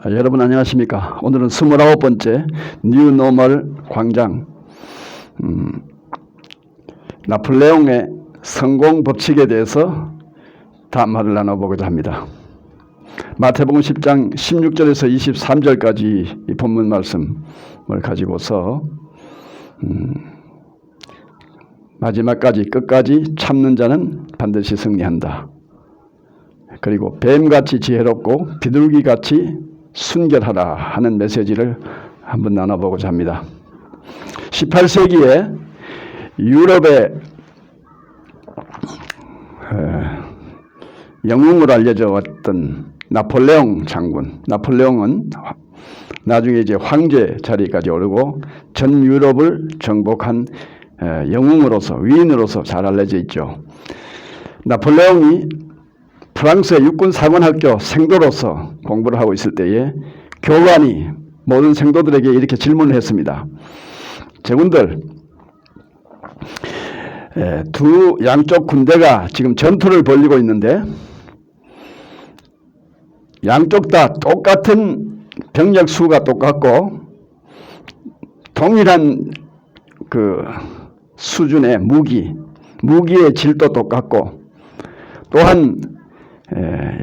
여러분 안녕하십니까? 오늘은 29번째 뉴노멀 광장 나폴레옹의 성공 법칙에 대해서 담화를 나눠보고자 합니다. 마태복음 10장 16절에서 23절까지 이 본문 말씀을 가지고서 마지막까지 끝까지 참는 자는 반드시 승리한다. 그리고 뱀같이 지혜롭고 비둘기같이 순결하라 하는 메시지를 한번 나눠보고자 합니다. 18세기에 유럽의 영웅으로 알려져 왔던 나폴레옹 장군, 나폴레옹은 나중에 이제 황제 자리까지 오르고 전 유럽을 정복한 영웅으로서, 위인으로서 잘 알려져 있죠. 나폴레옹이 프랑스의 육군 사관학교 생도로서 공부를 하고 있을 때에 교관이 모든 생도들에게 이렇게 질문을 했습니다. 제군들, 두 양쪽 군대가 지금 전투를 벌이고 있는데 양쪽 다 똑같은 병력 수가 똑같고 동일한 그 수준의 무기의 질도 똑같고 또한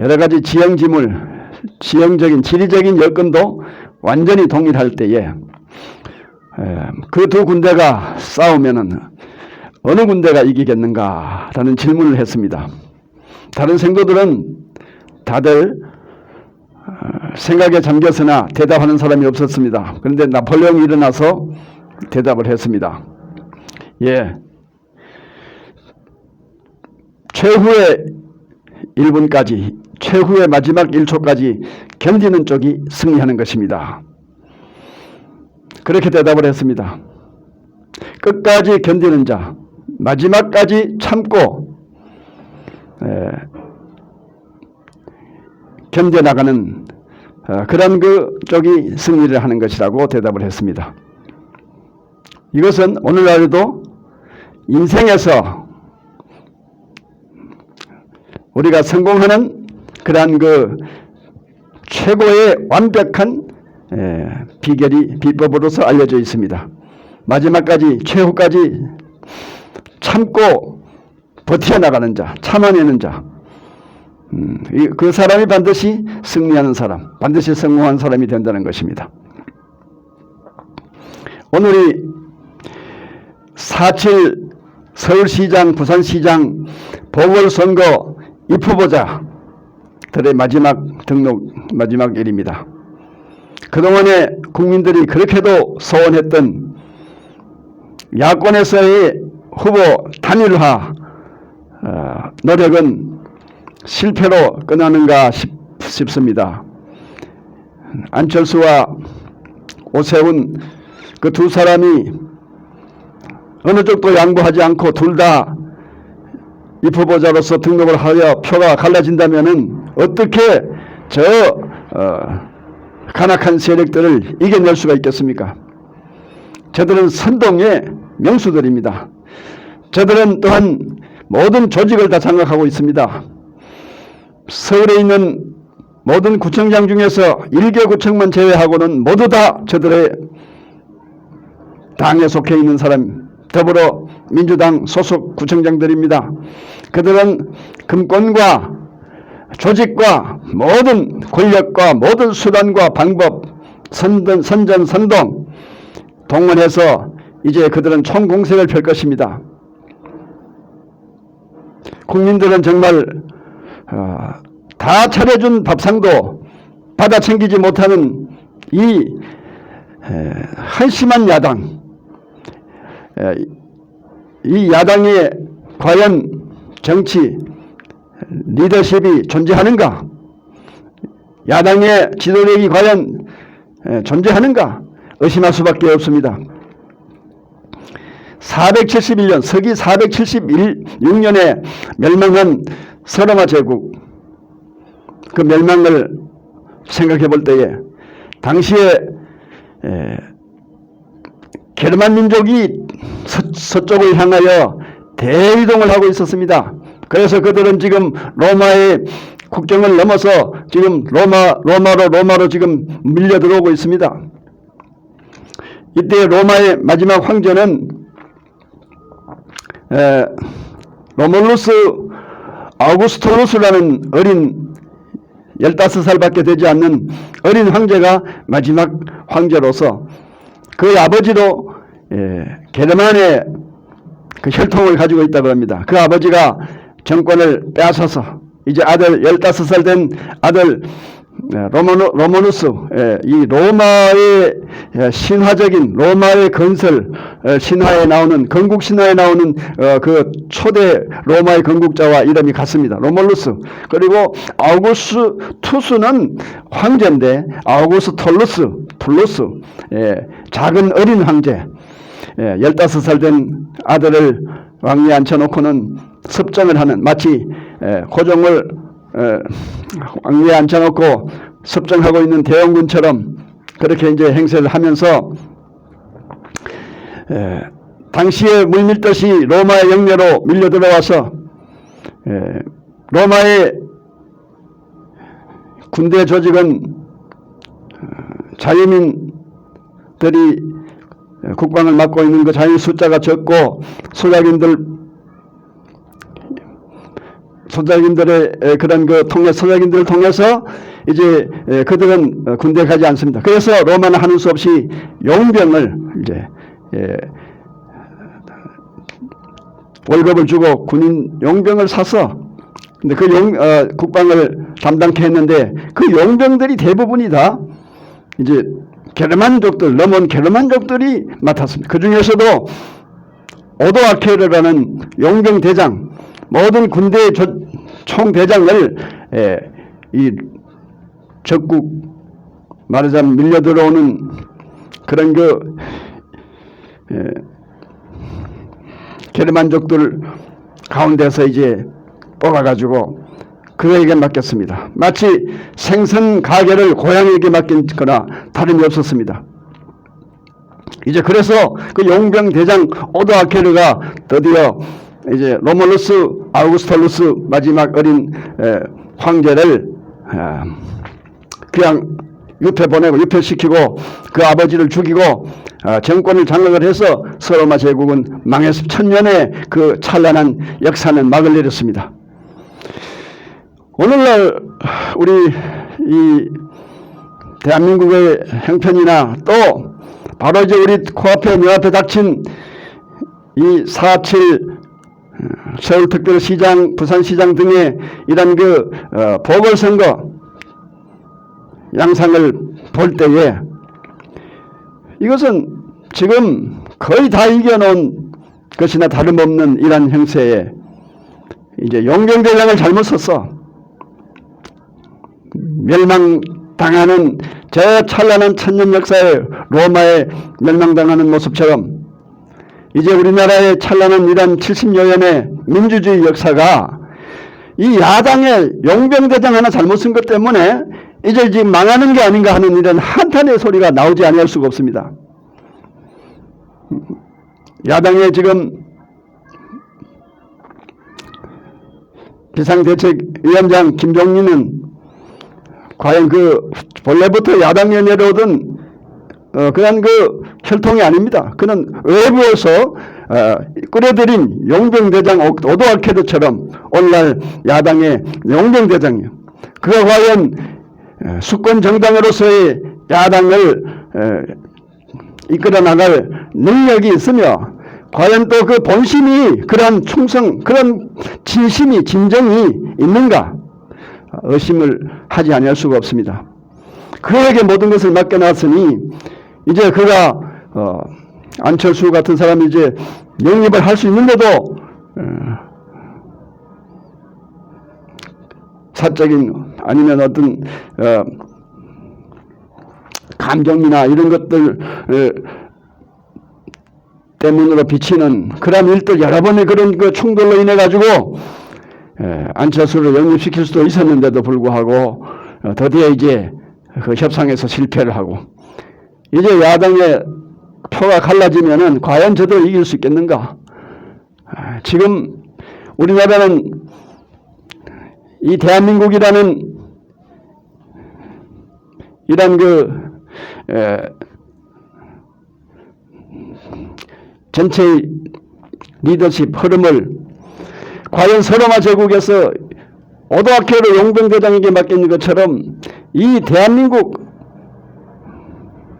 여러 가지 지형적인 지리적인 여건도 완전히 동일할 때에 그 두 군대가 싸우면은 어느 군대가 이기겠는가라는 질문을 했습니다. 다른 생도들은 다들 생각에 잠겼으나 대답하는 사람이 없었습니다. 그런데 나폴레옹이 일어나서 대답을 했습니다. 최후의 1분까지, 최후의 마지막 1초까지 견디는 쪽이 승리하는 것입니다. 그렇게 대답을 했습니다. 끝까지 견디는 자, 마지막까지 참고 견뎌나가는 그런 그 쪽이 승리를 하는 것이라고 대답을 했습니다. 이것은 오늘날에도 인생에서 우리가 성공하는 그러한 그 최고의 완벽한 비법으로서 알려져 있습니다. 마지막까지, 최후까지 참고 버텨나가는 자, 참아내는 자, 그 사람이 반드시 승리하는 사람, 반드시 성공한 사람이 된다는 것입니다. 오늘이 4.7 서울시장, 부산시장 보궐선거 입후보자들의 마지막 일입니다. 그동안에 국민들이 그렇게도 소원했던 야권에서의 후보 단일화 노력은 실패로 끝나는가 싶습니다. 안철수와 오세훈 그 두 사람이 어느 쪽도 양보하지 않고 둘 다 입후보자로서 등록을 하여 표가 갈라진다면은 어떻게 간악한 세력들을 이겨낼 수가 있겠습니까? 저들은 선동의 명수들입니다. 저들은 또한 모든 조직을 다 장악하고 있습니다. 서울에 있는 모든 구청장 중에서 1개 구청만 제외하고는 모두 다 저들의 당에 속해 있는 사람, 더불어민주당 소속 구청장들입니다. 그들은 금권과 조직과 모든 권력과 모든 수단과 방법, 선동 동원해서 이제 그들은 총공세를 펼 것입니다. 국민들은 정말 다 차려준 밥상도 받아 챙기지 못하는 이 한심한 야당, 이 야당에 과연 정치 리더십이 존재하는가? 야당의 지도력이 과연 존재하는가? 의심할 수밖에 없습니다. 471년, 서기 476년에 멸망한 서로마 제국, 그 멸망을 생각해 볼 때에 당시에 게르만 민족이 서쪽을 향하여 대이동을 하고 있었습니다. 그래서 그들은 지금 로마의 국경을 넘어서 지금 로마로 지금 밀려 들어오고 있습니다. 이때 로마의 마지막 황제는 로몰루스 아우구스토루스라는 어린 15살밖에 되지 않는 어린 황제가 마지막 황제로서 그의 아버지도 게르만의 그 혈통을 가지고 있다고 합니다. 그 아버지가 정권을 빼앗아서 이제 아들 15살 된 아들 로모누스, 이 로마의 신화적인 로마의 건설 신화에 나오는 건국 신화에 나오는 그 초대 로마의 건국자와 이름이 같습니다. 로몰루스. 그리고 아우구스투스는 황제인데 아우구스톨루스 작은 어린 황제 15살 된 아들을 왕위에 앉혀놓고는 섭정을 하는 마치 고종을 왕위에 앉혀놓고 섭정하고 있는 대원군처럼 그렇게 이제 행세를 하면서 당시에 물밀듯이 로마의 영내로 밀려 들어와서 로마의 군대 조직은 자유민들이 국방을 맡고 있는 그 자유민 숫자가 적고 소작인들의 그런 그 소작인들을 통해서 이제 그들은 군대에 가지 않습니다. 그래서 로마는 하는 수 없이 용병을 이제 월급을 주고 군인 용병을 사서 근데 그 국방을 담당케 했는데 그 용병들이 대부분이 다 이제 게르만족들 넘어온 게르만족들이 맡았습니다. 그 중에서도 오도아케르라는 용병 대장 모든 군대의 총대장을 이 적국 말하자면 밀려 들어오는 그런 그 게르만족들 가운데서 이제 뽑아가지고 그에게 맡겼습니다. 마치 생선 가게를 고양이에게 맡긴 거나 다름이 없었습니다. 이제 그래서 그 용병 대장 오도아케르가 드디어 이제 로몰루스 아우구스톨루스 마지막 어린 황제를 그냥 유폐시키고 그 아버지를 죽이고 정권을 장악을 해서 서로마 제국은 망해서 천년의 그 찬란한 역사는 막을 내렸습니다. 오늘날 우리 이 대한민국의 형편이나 또 바로 이제 우리 코앞에 눈앞에 닥친 이 4.7 서울특별시장, 부산시장 등의 이런 그 보궐선거 양상을 볼 때에 이것은 지금 거의 다 이겨놓은 것이나 다름없는 이런 형세에 이제 용병대장을 잘못 썼어. 멸망당하는 저 찬란한 천년 역사의 로마에 멸망당하는 모습처럼 이제 우리나라의 찬란한 이런 70여 년의 민주주의 역사가 이 야당의 용병대장 하나 잘못 쓴 것 때문에 이제 지금 망하는 게 아닌가 하는 이런 한탄의 소리가 나오지 아니할 수가 없습니다. 야당의 지금 비상대책위원장 김종민은 과연 그 본래부터 야당에 내려오던 그냥 그 혈통이 아닙니다. 그는 외부에서 끌어들인 용병대장 오도아케르처럼 오늘날 야당의 용병대장이요. 그가 과연 수권 정당으로서의 야당을 이끌어 나갈 능력이 있으며 과연 또 그 본심이 그러한 충성, 그런 진심이 진정이 있는가 의심을 하지 아니할 수가 없습니다. 그에게 모든 것을 맡겨놨으니 이제 그가 안철수 같은 사람이 이제 영입을 할 수 있는데도 사적인 아니면 어떤 감정이나 이런 것들 때문으로 비치는 그런 일들 여러 번의 그런 그 충돌로 인해 가지고 안철수를 영입시킬 수도 있었는데도 불구하고 드디어 이제 그 협상에서 실패를 하고 이제 야당의 표가 갈라지면은 과연 저도 이길 수 있겠는가? 지금 우리나라는 이 대한민국이라는 이런 전체의 리더십 흐름을 과연 서로마 제국에서 오도아케로 용병대장에게 맡기는 것처럼 이 대한민국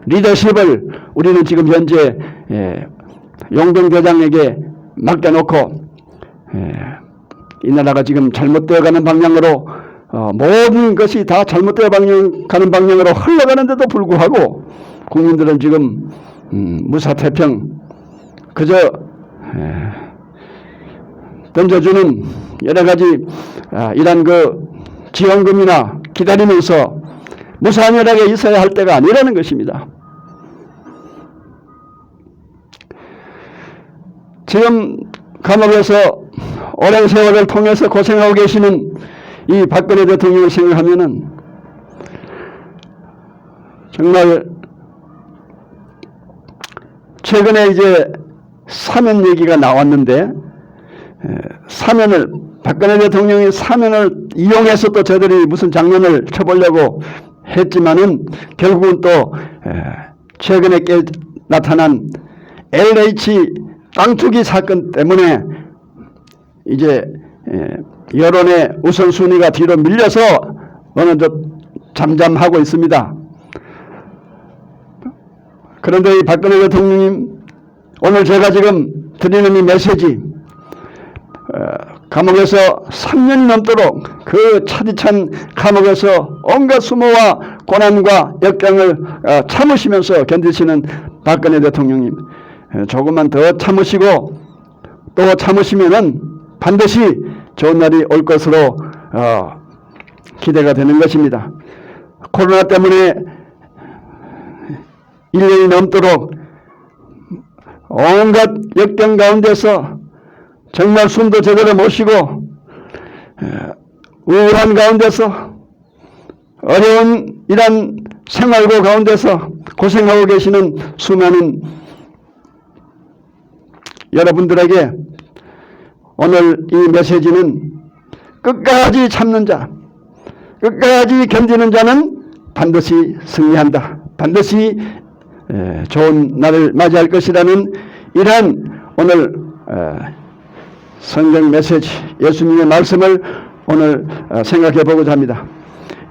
리더십을 우리는 지금 현재 용병대장에게 맡겨놓고 이 나라가 지금 잘못되어가는 방향으로 모든 것이 다 잘못되어 가는 방향으로 흘러가는데도 불구하고 국민들은 지금 무사태평 그저 던져주는 여러가지 이런 지원금이나 기다리면서 무사안일하게 있어야 할 때가 아니라는 것입니다. 지금 감옥에서 오랜 세월을 통해서 고생하고 계시는 이 박근혜 대통령을 생각하면은 정말 최근에 이제 사면 얘기가 나왔는데 박근혜 대통령이 사면을 이용해서 또 저들이 무슨 장난을 쳐보려고 했지만은 결국은 또 최근에 나타난 LH 땅 투기 사건 때문에 이제 여론의 우선순위가 뒤로 밀려서 어느덧 잠잠하고 있습니다. 그런데 이 박근혜 대통령님 오늘 제가 지금 드리는 이 메시지 감옥에서 3년이 넘도록 그 차디찬 감옥에서 온갖 수모와 고난과 역경을 참으시면서 견디시는 박근혜 대통령님 조금만 더 참으시고 또 참으시면은 반드시 좋은 날이 올 것으로 기대가 되는 것입니다. 코로나 때문에 1년이 넘도록 온갖 역경 가운데서 정말 숨도 제대로 못 쉬고 우울한 가운데서 어려운 이런 생활고 가운데서 고생하고 계시는 수많은 여러분들에게 오늘 이 메시지는 끝까지 참는 자, 끝까지 견디는 자는 반드시 승리한다. 반드시 좋은 날을 맞이할 것이라는 이러한 오늘 성경 메시지, 예수님의 말씀을 오늘 생각해 보고자 합니다.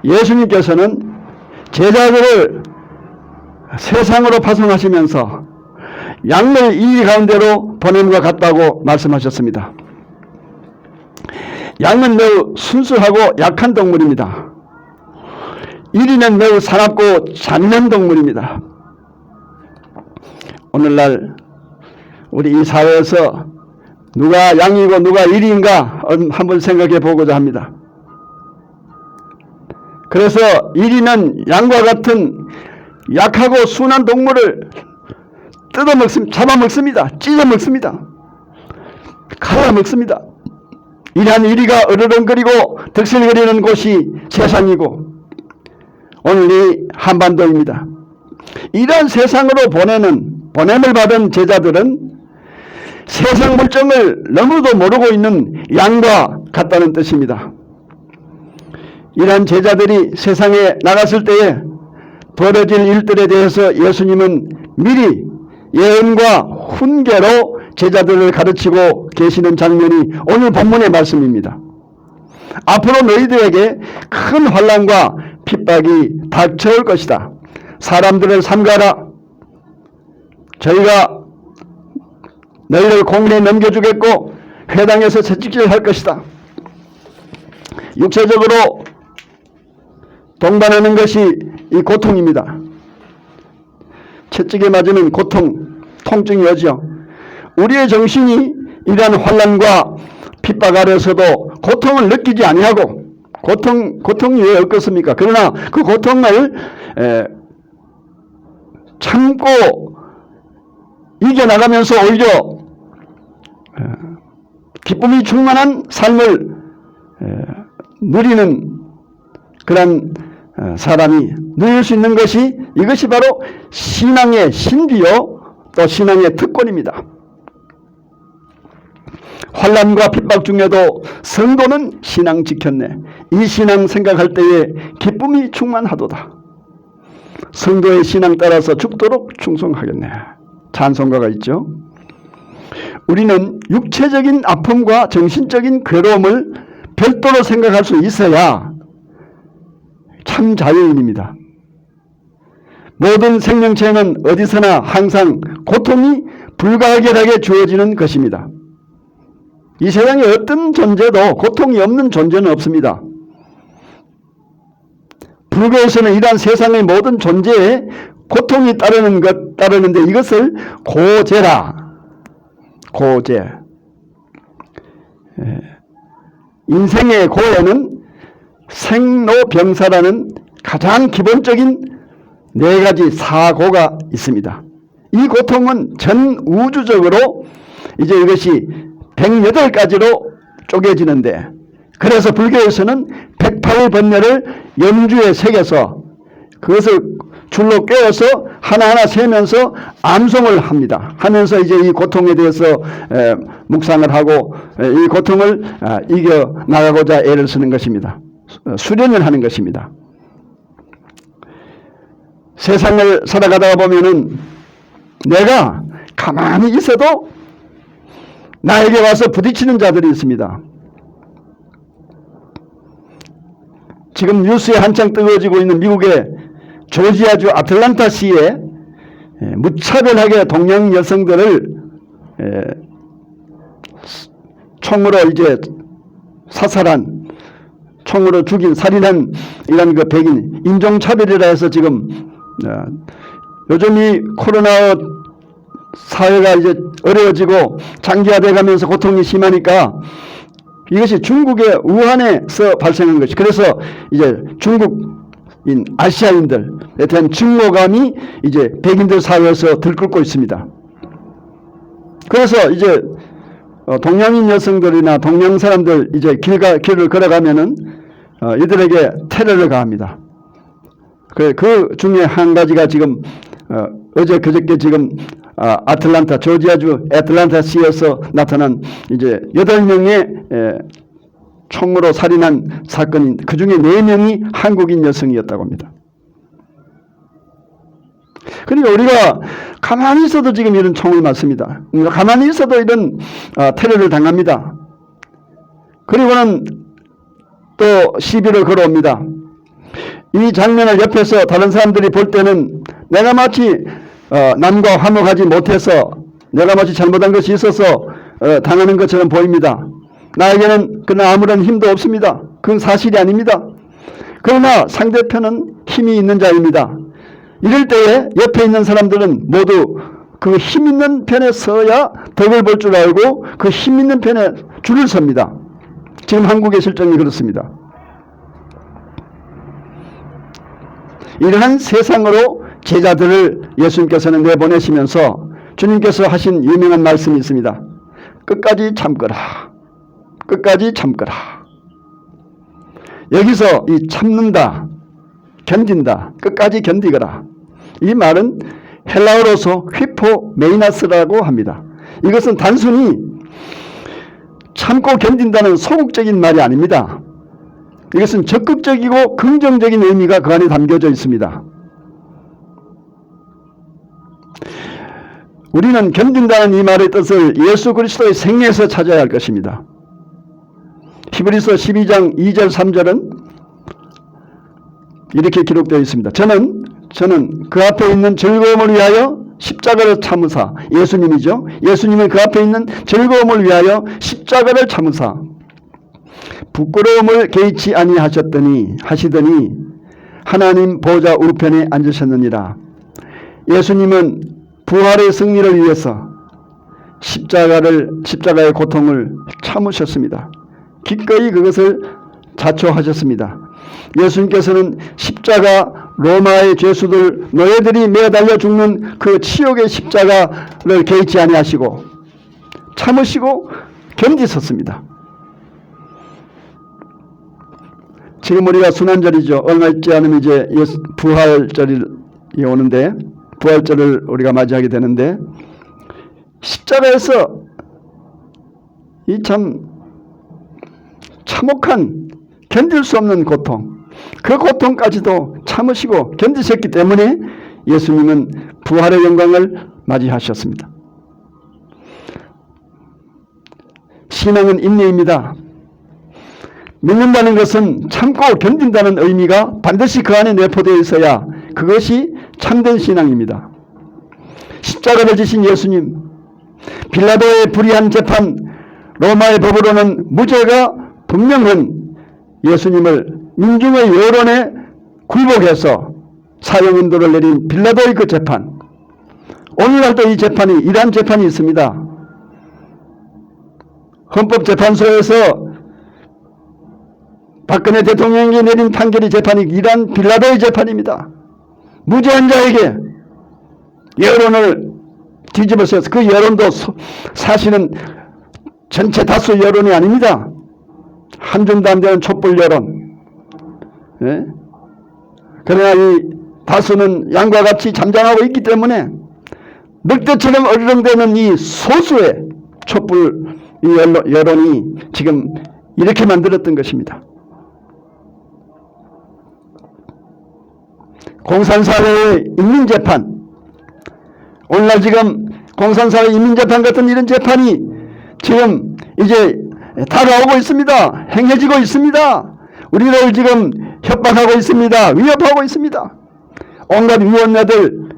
예수님께서는 제자들을 세상으로 파송하시면서 양을 이 가운데로 보냄과 같다고 말씀하셨습니다. 양은 매우 순수하고 약한 동물입니다. 이리는 매우 사납고 잔인한 동물입니다. 오늘날 우리 이 사회에서 누가 양이고 누가 이리인가 한번 생각해 보고자 합니다. 그래서 이리는 양과 같은 약하고 순한 동물을 잡아먹습니다. 찢어먹습니다. 갈아먹습니다. 이러한 이리가 으르렁거리고 득실거리는 곳이 세상이고 오늘 이 한반도입니다. 이러한 세상으로 보냄을 받은 제자들은 세상 물정을 너무도 모르고 있는 양과 같다는 뜻입니다. 이러한 제자들이 세상에 나갔을 때에 벌어질 일들에 대해서 예수님은 미리 예언과 훈계로 제자들을 가르치고 계시는 장면이 오늘 본문의 말씀입니다. 앞으로 너희들에게 큰 환난과 핍박이 닥쳐올 것이다. 사람들을 삼가라. 저희가 너희를 공문에 넘겨주겠고 회당에서 채찍질할 것이다. 육체적으로 동반하는 것이 이 고통입니다. 채찍에 맞으면 통증이 오죠. 우리의 정신이 이러한 환난과 핍박 아래서도 고통을 느끼지 아니하고 고통이 왜 없겠습니까? 그러나 그 고통을 참고 이겨나가면서 오히려 기쁨이 충만한 삶을 누리는 그런 사람이 누릴 수 있는 것이 이것이 바로 신앙의 신비요 또 신앙의 특권입니다. 환난과 핍박 중에도 성도는 신앙 지켰네. 이 신앙 생각할 때에 기쁨이 충만하도다. 성도의 신앙 따라서 죽도록 충성하겠네. 찬송가가 있죠. 우리는 육체적인 아픔과 정신적인 괴로움을 별도로 생각할 수 있어야 참 자유인입니다. 모든 생명체는 어디서나 항상 고통이 불가결하게 주어지는 것입니다. 이 세상에 어떤 존재도 고통이 없는 존재는 없습니다. 불교에서는 이러한 세상의 모든 존재에 고통이 따르는데 이것을 고재라. 고재. 인생의 고에는 생로병사라는 가장 기본적인 4가지 사고가 있습니다. 이 고통은 전 우주적으로 이제 이것이 108가지로 쪼개지는데, 그래서 불교에서는 108번뇌를 염주에 새겨서 그것을 줄로 꿰어서 하나하나 세면서 암송을 합니다. 하면서 이제 이 고통에 대해서 묵상을 하고 이 고통을 이겨 나가고자 애를 쓰는 것입니다. 수련을 하는 것입니다. 세상을 살아가다가 보면은 내가 가만히 있어도 나에게 와서 부딪히는 자들이 있습니다. 지금 뉴스에 한창 뜨거워지고 있는 미국의 조지아주 아틀란타시에 무차별하게 동양 여성들을 총으로 이제 사살한, 총으로 죽인, 살인한 이런 그 백인 인종차별이라 해서 지금 요즘 이 코로나 사회가 이제 어려워지고 장기화돼 가면서 고통이 심하니까 이것이 중국의 우한에서 발생한 것이, 그래서 이제 중국인 아시아인들에 대한 증오감이 이제 백인들 사회에서 들끓고 있습니다. 그래서 이제 동양인 여성들이나 동양 사람들 이제 길을 걸어가면은 이들에게 테러를 가합니다. 그 중에 한 가지가 지금 어제 그저께 지금 아틀란타, 조지아주 애틀란타시에서 나타난 이제 8명의 총으로 살인한 사건인, 그 중에 4명이 한국인 여성이었다고 합니다. 그러니까 우리가 가만히 있어도 지금 이런 총을 맞습니다. 가만히 있어도 이런 테러를 당합니다. 그리고는 또 시비를 걸어옵니다. 이 장면을 옆에서 다른 사람들이 볼 때는 내가 마치 남과 화목하지 못해서, 내가 마치 잘못한 것이 있어서 당하는 것처럼 보입니다. 나에게는 그러나 아무런 힘도 없습니다. 그건 사실이 아닙니다. 그러나 상대편은 힘이 있는 자입니다. 이럴 때에 옆에 있는 사람들은 모두 그 힘 있는 편에 서야 덕을 볼 줄 알고 그 힘 있는 편에 줄을 섭니다. 지금 한국의 실정이 그렇습니다. 이러한 세상으로 제자들을 예수님께서는 내보내시면서 주님께서 하신 유명한 말씀이 있습니다. 끝까지 참거라. 끝까지 참거라. 여기서 이 참는다, 견딘다, 끝까지 견디거라. 이 말은 헬라어로서 휘포메이나스라고 합니다. 이것은 단순히 참고 견딘다는 소극적인 말이 아닙니다. 이것은 적극적이고 긍정적인 의미가 그 안에 담겨져 있습니다. 우리는 견딘다는 이 말의 뜻을 예수 그리스도의 생애에서 찾아야 할 것입니다. 히브리서 12장 2절 3절은 이렇게 기록되어 있습니다. 저는 그 앞에 있는 즐거움을 위하여 십자가를 참으사, 예수님이죠. 예수님은 그 앞에 있는 즐거움을 위하여 십자가를 참으사 부끄러움을 개의치 아니하시더니 하나님 보좌 우편에 앉으셨느니라. 예수님은 부활의 승리를 위해서 십자가의 고통을 참으셨습니다. 기꺼이 그것을 자초하셨습니다. 예수님께서는 십자가, 로마의 죄수들, 노예들이 매달려 죽는 그 치욕의 십자가를 개의치 아니하시고 참으시고 견디셨습니다. 지금 우리가 순환절이죠. 얼마 있지 않으면 이제 부활절이 오는데, 부활절을 우리가 맞이하게 되는데, 십자가에서 이 참 참혹한 견딜 수 없는 고통, 그 고통까지도 참으시고 견디셨기 때문에 예수님은 부활의 영광을 맞이하셨습니다. 신앙은 인내입니다. 믿는다는 것은 참고 견딘다는 의미가 반드시 그 안에 내포되어 있어야 그것이 참된 신앙입니다. 십자가를 지신 예수님, 빌라도의 불의한 재판, 로마의 법으로는 무죄가 분명한 예수님을 민중의 여론에 굴복해서 사형인도를 내린 빌라도의 그 재판, 오늘날도 이 재판이 이러한 재판이 있습니다. 헌법재판소에서 박근혜 대통령이 내린 판결이 재판이 이러한 빌라도의 재판입니다. 무죄한 자에게 여론을 뒤집어쓰서 그 여론도 사실은 전체 다수 여론이 아닙니다. 한 줌도 안 되는 촛불 여론. 예? 그러나 이 다수는 양과 같이 잠잠하고 있기 때문에 늑대처럼 어리렁대는 이 소수의 촛불 여론이 지금 이렇게 만들었던 것입니다. 공산사회의 인민재판, 오늘날 지금 공산사회 인민재판 같은 이런 재판이 지금 이제 다가오고 있습니다. 행해지고 있습니다. 우리를 지금 협박하고 있습니다. 위협하고 있습니다. 온갖 위원회들,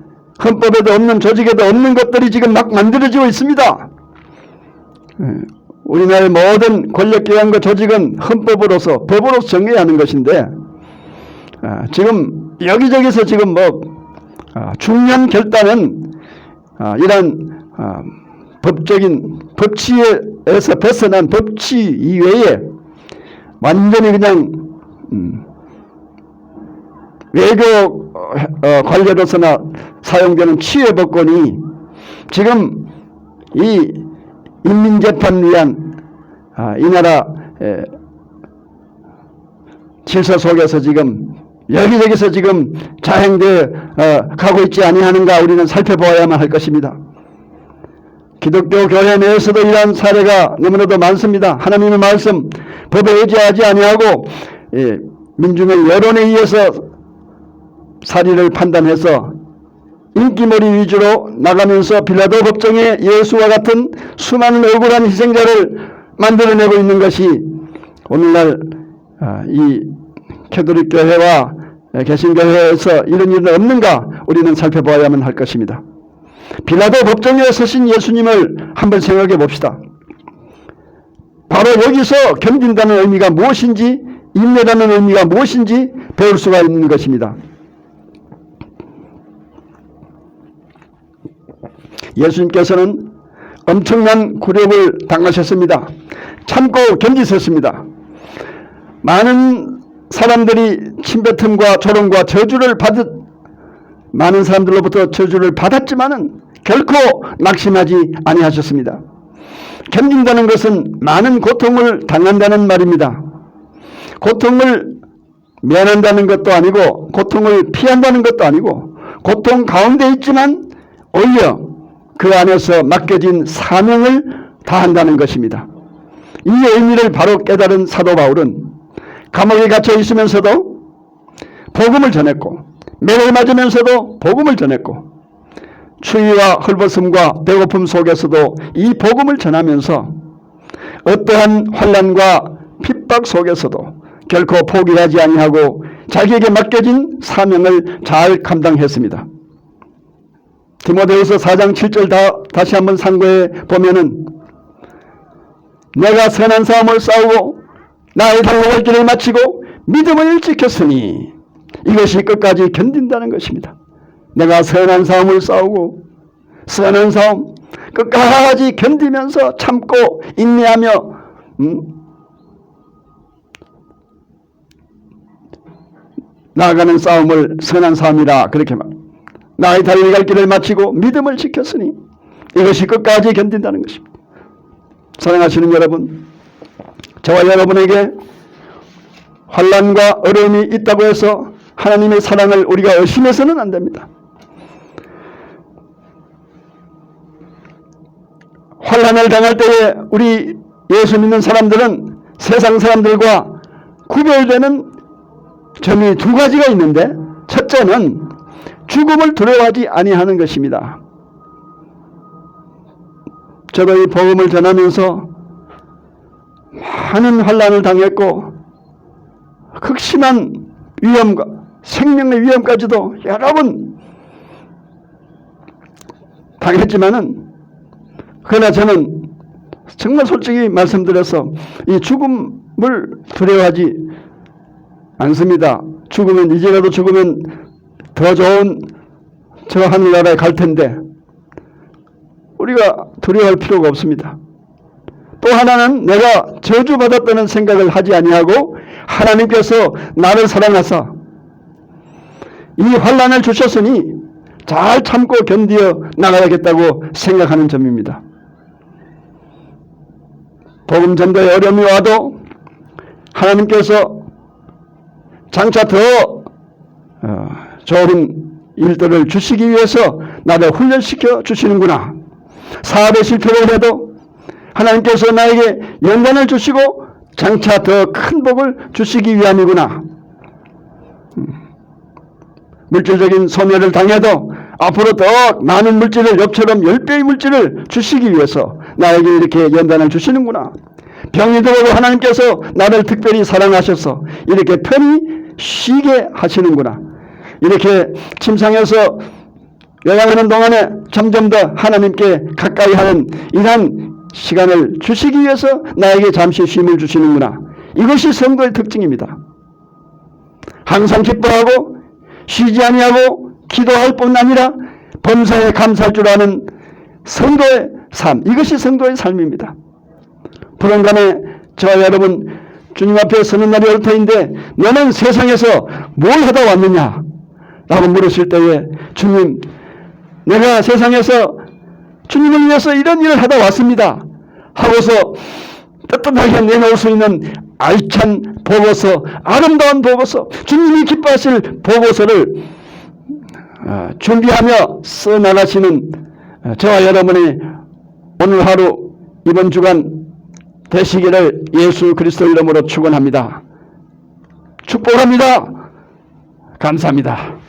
헌법에도 없는, 조직에도 없는 것들이 지금 막 만들어지고 있습니다. 우리나라의 모든 권력기관과 조직은 헌법으로서, 법으로서 정해야 하는 것인데 지금 여기저기서 지금 중요한 결단은 이런 법적인 법치에서 벗어난 법치 이외에 완전히 그냥 외교 관료로서나 사용되는 치외법권이 지금 이 인민재판 위한 이 나라 질서 속에서 지금 여기저기서 지금 자행되어 가고 있지 아니하는가 우리는 살펴보아야만 할 것입니다. 기독교 교회 내에서도 이러한 사례가 너무나도 많습니다. 하나님의 말씀, 법에 의지하지 아니하고 민중의 여론에 의해서 사리를 판단해서 인기몰이 위주로 나가면서 빌라도 법정에 예수와 같은 수많은 억울한 희생자를 만들어내고 있는 것이 오늘날 이 캐톨릭 교회와 개신교회에서 이런 일은 없는가 우리는 살펴봐야만 할 것입니다. 빌라도 법정에 서신 예수님을 한번 생각해 봅시다. 바로 여기서 견딘다는 의미가 무엇인지, 인내라는 의미가 무엇인지 배울 수가 있는 것입니다. 예수님께서는 엄청난 굴욕을 당하셨습니다. 참고 견디셨습니다. 많은 사람들이 침뱉음과 조롱과 저주를 많은 사람들로부터 저주를 받았지만은 결코 낙심하지 아니하셨습니다. 견딘다는 것은 많은 고통을 당한다는 말입니다. 고통을 면한다는 것도 아니고 고통을 피한다는 것도 아니고 고통 가운데 있지만 오히려 그 안에서 맡겨진 사명을 다한다는 것입니다. 이 의미를 바로 깨달은 사도 바울은 감옥에 갇혀 있으면서도 복음을 전했고 매를 맞으면서도 복음을 전했고 추위와 헐벗음과 배고픔 속에서도 이 복음을 전하면서 어떠한 환난과 핍박 속에서도 결코 포기하지 아니하고 자기에게 맡겨진 사명을 잘 감당했습니다. 디모데후서 4장 7절 다시 한번 상고해 보면은 내가 선한 싸움을 싸우고 나의 달려갈 길을 마치고 믿음을 지켰으니 이것이 끝까지 견딘다는 것입니다. 내가 선한 싸움을 싸우고 선한 싸움 끝까지 견디면서 참고 인내하며 나아가는 싸움을 선한 싸움이라 그렇게 말. 나의 달려갈 길을 마치고 믿음을 지켰으니 이것이 끝까지 견딘다는 것입니다. 사랑하시는 여러분, 저와 여러분에게 환난과 어려움이 있다고 해서 하나님의 사랑을 우리가 의심해서는 안 됩니다. 환난을 당할 때에 우리 예수 믿는 사람들은 세상 사람들과 구별되는 점이 두 가지가 있는데, 첫째는 죽음을 두려워하지 아니하는 것입니다. 저도 이 복음을 전하면서 많은 환난을 당했고 극심한 위험과 생명의 위험까지도 여러 번 당했지만은, 그러나 저는 정말 솔직히 말씀드려서 이 죽음을 두려워하지 않습니다. 죽으면, 이제라도 죽으면 더 좋은 저 하늘나라에 갈 텐데 우리가 두려워할 필요가 없습니다. 또 하나는 내가 저주받았다는 생각을 하지 아니하고 하나님께서 나를 사랑하사 이 환난을 주셨으니 잘 참고 견디어 나가야겠다고 생각하는 점입니다. 복음 전도에 어려움이 와도 하나님께서 장차 더 좋은 일들을 주시기 위해서 나를 훈련시켜 주시는구나. 사업에 실패를 해도 하나님께서 나에게 영광을 주시고 장차 더 큰 복을 주시기 위함이구나. 물질적인 소멸을 당해도 앞으로 더 많은 물질을, 엽처럼 10배의 물질을 주시기 위해서 나에게 이렇게 연단을 주시는구나. 병이 들어도 하나님께서 나를 특별히 사랑하셔서 이렇게 편히 쉬게 하시는구나. 이렇게 침상에서 요양하는 동안에 점점 더 하나님께 가까이 하는 이러한 시간을 주시기 위해서 나에게 잠시 쉼을 주시는구나. 이것이 성도의 특징입니다. 항상 기뻐하고 쉬지 아니하고 기도할 뿐 아니라 범사에 감사할 줄 아는 성도의 삶, 이것이 성도의 삶입니다. 불언간에 저와 여러분 주님 앞에 서는 날이 올 터인데 너는 세상에서 뭘 하다 왔느냐 라고 물으실 때에 주님, 내가 세상에서 주님을 위해서 이런 일을 하다 왔습니다 하고서 뜨뜻하게 내놓을 수 있는 알찬 보고서, 아름다운 보고서, 주님이 기뻐하실 보고서를 준비하며 써나가시는 저와 여러분이 오늘 하루, 이번 주간 되시기를 예수 그리스도 이름으로 축원합니다. 축복합니다. 감사합니다.